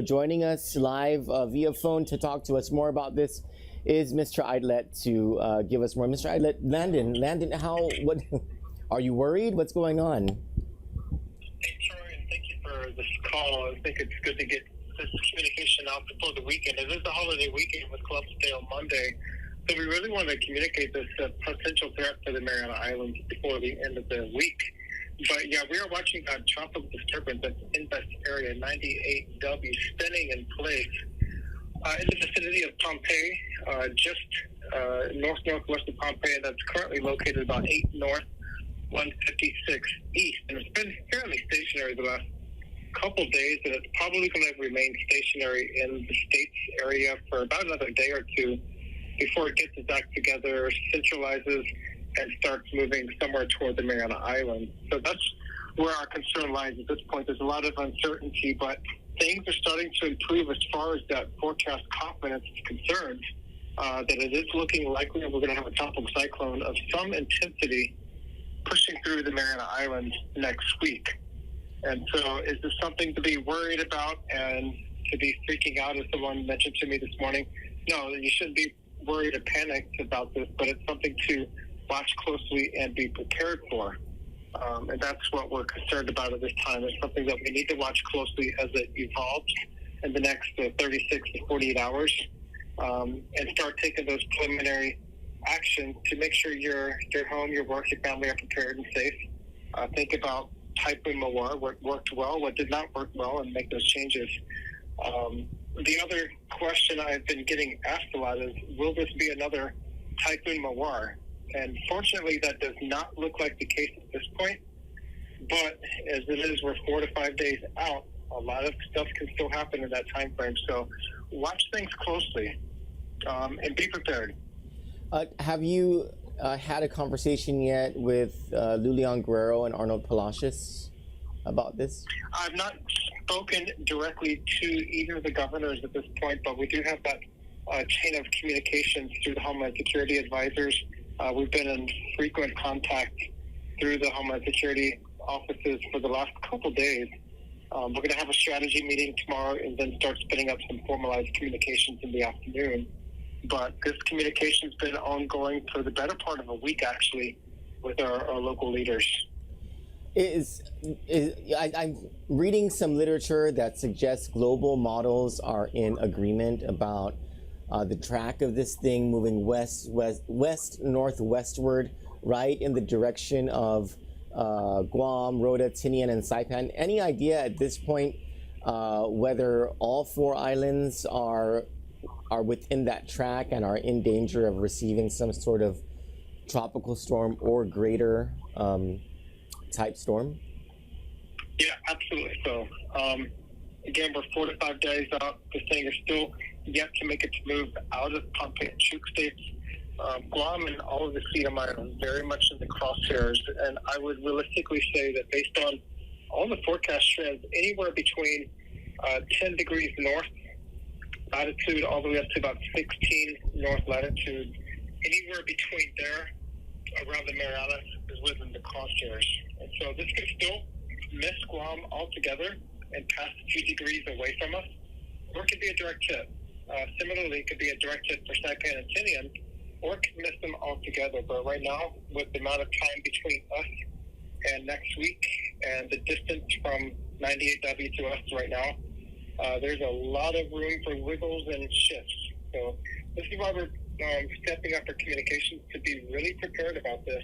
joining us live via phone to talk to us more about this is Mr. Aydlett to give us more. Mr. Aydlett, Landon, what, are you worried? What's going on? Hey, Troy, and thank you for this call. I think it's good to get this communication out before the weekend. It is the holiday weekend with Columbus Day on Monday, so we really want to communicate this potential threat to the Mariana Islands before the end of the week. But yeah, we are watching a tropical disturbance that's in this area, 98W, spinning in place in the vicinity of Pompeii, just northwest of Pompeii, and that's currently located about 8 north, 156 east. And it's been fairly stationary the last couple days, and it's probably going to remain stationary in the state's area for about another day or two before it gets its act together, centralizes, and starts moving somewhere toward the Mariana Islands. So that's where our concern lies at this point. There's a lot of uncertainty, but things are starting to improve as far as that forecast confidence is concerned, that it is looking likely that we're going to have a tropical cyclone of some intensity pushing through the Mariana Islands next week. And so is this something to be worried about and to be freaking out, as someone mentioned to me this morning? No, you shouldn't be worried or panicked about this, but it's something to watch closely and be prepared for. And that's what we're concerned about at this time. It's something that we need to watch closely as it evolves in the next 36 to 48 hours, and start taking those preliminary actions to make sure your home, your work, your family are prepared and safe. Think about Typhoon Mawar, what worked well, what did not work well, and make those changes. The other question I've been getting asked a lot is, will this be another Typhoon Mawar? And fortunately, that does not look like the case at this point. But as it is, we're 4 to 5 days out. A lot of stuff can still happen in that time frame. So watch things closely and be prepared. Have you had a conversation yet with Lulian Guerrero and Arnold Palacios about this? I've not spoken directly to either of the governors at this point, but we do have that chain of communications through the Homeland Security advisors. We've been in frequent contact through the Homeland Security offices for the last couple days. We're going to have a strategy meeting tomorrow and then start spinning up some formalized communications in the afternoon. But this communication's been ongoing for the better part of a week, actually, with our local leaders. I'm reading some literature that suggests global models are in agreement about the track of this thing moving west-northwestward, right in the direction of Guam, Rota, Tinian, and Saipan. Any idea at this point whether all 4 islands are within that track and are in danger of receiving some sort of tropical storm or greater type storm? Yeah, absolutely. So, again, we're 4 to 5 days out. This thing is still yet to make its move out of Pompeii and Chuk states. Guam and all of the Sedum Islands very much in the crosshairs. And I would realistically say that based on all the forecast trends, anywhere between 10 degrees north latitude all the way up to about 16 north latitude, anywhere between there around the Marianas is within the crosshairs. And so this could still miss Guam altogether and pass a few degrees away from us, or it could be a direct hit. Similarly, it could be a direct hit for Saipan and Tinian, or it could miss them altogether. But right now, with the amount of time between us and next week and the distance from 98W to us right now, there's a lot of room for wiggles and shifts. So this is why we're stepping up our communications to be really prepared about this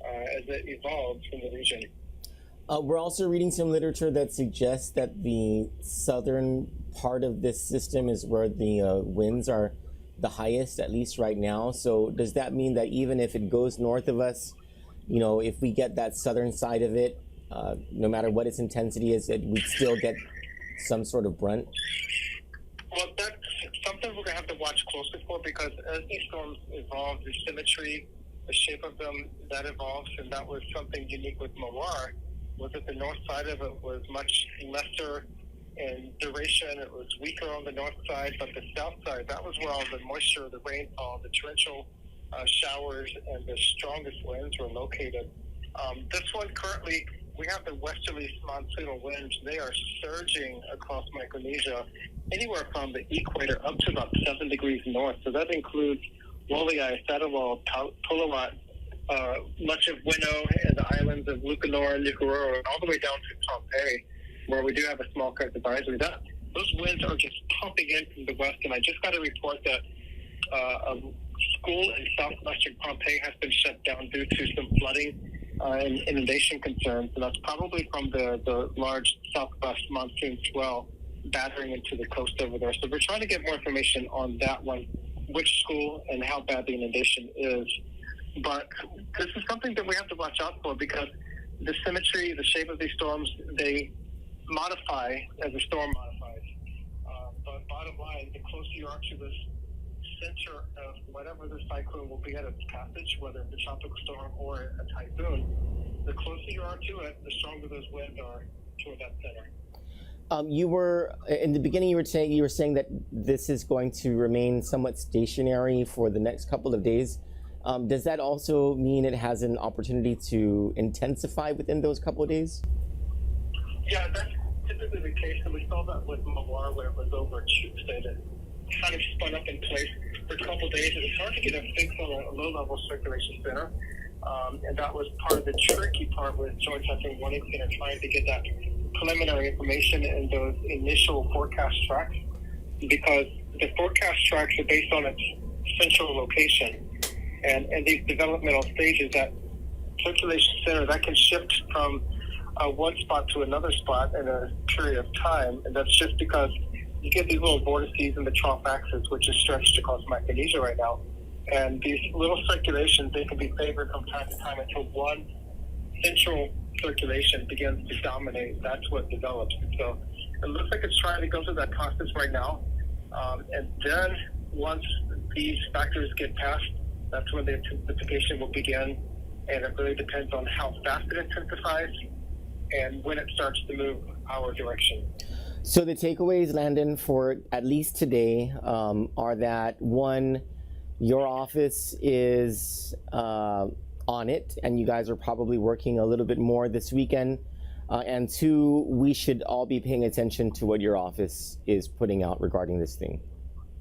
as it evolves in the region. We're also reading some literature that suggests that the southern part of this system is where the winds are the highest, at least right now. So does that mean that even if it goes north of us, you know, if we get that southern side of it, no matter what its intensity is, we'd still get some sort of brunt? Well, that's something we're going to have to watch closely for, because as these storms evolve, the symmetry, the shape of them, that evolves, and that was something unique with Mawar, was that the north side of it was much lesser in duration. It was weaker on the north side, but the south side, that was where all the moisture, the rainfall, the torrential showers, and the strongest winds were located. This one currently we have the westerly monsoonal winds. They are surging across Micronesia, anywhere from the equator up to about 7 degrees north. So that includes Woliai, Satawal, Pulamat, much of Winnow and the islands of Lucanor and Nuku'oro, and all the way down to Pohnpei, where we do have a small current advisory. Those winds are just pumping in from the west, and I just got a report that a school in southwestern Pohnpei has been shut down due to some flooding and inundation concerns, and that's probably from the large southwest monsoon swell battering into the coast over there. So we're trying to get more information on that one, which school and how bad the inundation is. But this is something that we have to watch out for, because the symmetry, the shape of these storms, they modify as the storm modifies. But bottom line, the closer you are to this center of whatever the cyclone will be at its passage, whether it's a tropical storm or a typhoon, the closer you are to it, the stronger those winds are toward that center. You were in the beginning. You were saying that this is going to remain somewhat stationary for the next couple of days. Does that also mean it has an opportunity to intensify within those couple of days? Yeah, that's typically the case, and we saw that with Mawar, where it was over Tuesday. That kind of spun up in place for a couple of days. It was hard to get a fix on a low-level circulation center, and that was part of the tricky part with Joint Testing Warning Center, trying to get that preliminary information in those initial forecast tracks, because the forecast tracks are based on its central location, and these developmental stages, that circulation center, that can shift from one spot to another spot in a period of time, and that's just because you get these little vortices in the trough axis, which is stretched across Micronesia right now, and these little circulations, they can be favored from time to time until one central circulation begins to dominate. That's what develops. So it looks like it's trying to go through that process right now, and then once these factors get past, that's when the intensification will begin, and it really depends on how fast it intensifies and when it starts to move our direction. So the takeaways, Landon, for at least today are that, one, your office is on it, and you guys are probably working a little bit more this weekend. And two, we should all be paying attention to what your office is putting out regarding this thing.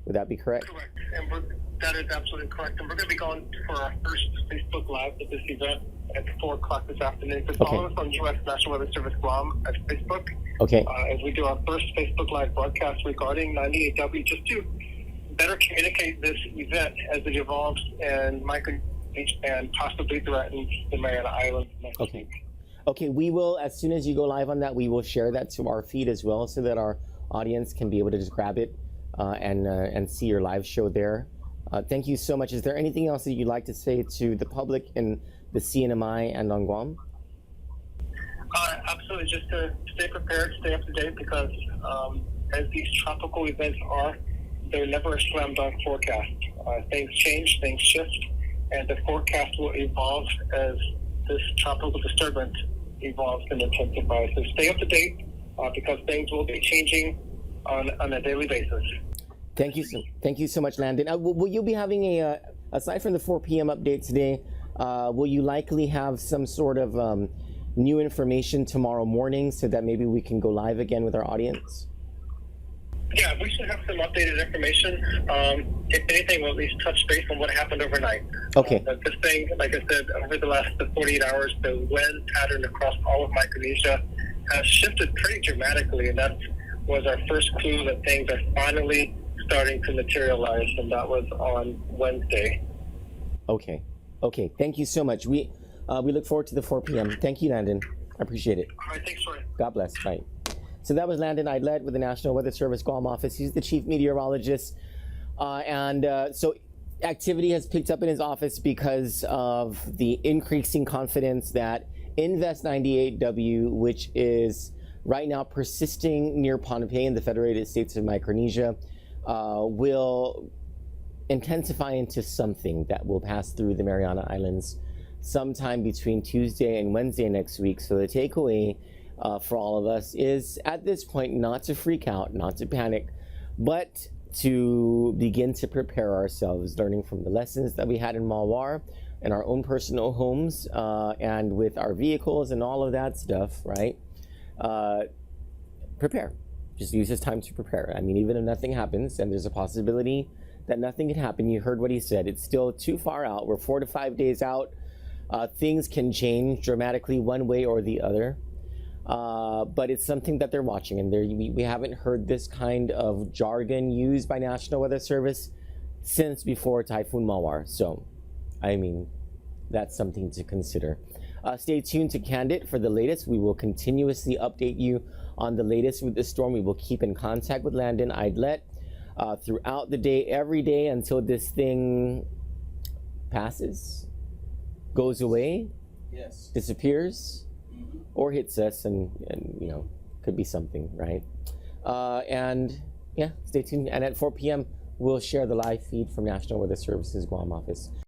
Would that be correct? Correct. And that is absolutely correct. And we're going to be going for our first Facebook Live at this event at 4 o'clock this afternoon. So follow us on U.S. National Weather Service Guam at Facebook. Okay. As we do our first Facebook Live broadcast regarding 98W, just to better communicate this event as it evolves and and possibly threatens the Mariana Islands next week. Okay, we will, as soon as you go live on that, we will share that to our feed as well, so that our audience can be able to just grab it and see your live show there. Thank you so much. Is there anything else that you'd like to say to the public in the CNMI and on Guam? Absolutely. Just to stay prepared, stay up to date, because as these tropical events are, they're never a slam dunk forecast. Things change, things shift, and the forecast will evolve as this tropical disturbance evolves and intensifies. So stay up to date, because things will be changing on a daily basis. Thank you so much, Landon. Will you be having aside from the 4 p.m. update today, will you likely have some sort of new information tomorrow morning, so that maybe we can go live again with our audience? Yeah, we should have some updated information. If anything, we'll at least touch base on what happened overnight. Okay. This thing, like I said, over the last 48 hours, the wind pattern across all of Micronesia has shifted pretty dramatically, and that was our first clue that things are finally starting to materialize, and that was on Wednesday. Okay. Thank you so much. We look forward to the 4 p.m. Thank you, Landon. I appreciate it. All right, thanks, Troy. God bless. Bye. So that was Landon Aydlett with the National Weather Service Guam office. He's the chief meteorologist. So activity has picked up in his office because of the increasing confidence that Invest 98W, which is right now persisting near Pohnpei in the Federated States of Micronesia, will intensify into something that will pass through the Mariana Islands sometime between Tuesday and Wednesday next week. So the takeaway for all of us is, at this point, not to freak out, not to panic, but to begin to prepare ourselves, learning from the lessons that we had in Mawar, in our own personal homes and with our vehicles and all of that stuff, right? Prepare. Just use this time to prepare. I mean, even if nothing happens, and there's a possibility that nothing could happen, you heard what he said. It's still too far out. We're 4 to 5 days out. Things can change dramatically one way or the other. But it's something that they're watching, and we haven't heard this kind of jargon used by National Weather Service since before Typhoon Mawar. So, I mean, that's something to consider. Stay tuned to Kandit for the latest. We will continuously update you on the latest with the storm. We will keep in contact with Landon Aydlett throughout the day, every day, until this thing passes, goes away, Yes. disappears, or hits us, and you know, could be something, right? And yeah, stay tuned. And at 4 p.m., we'll share the live feed from National Weather Service's Guam office.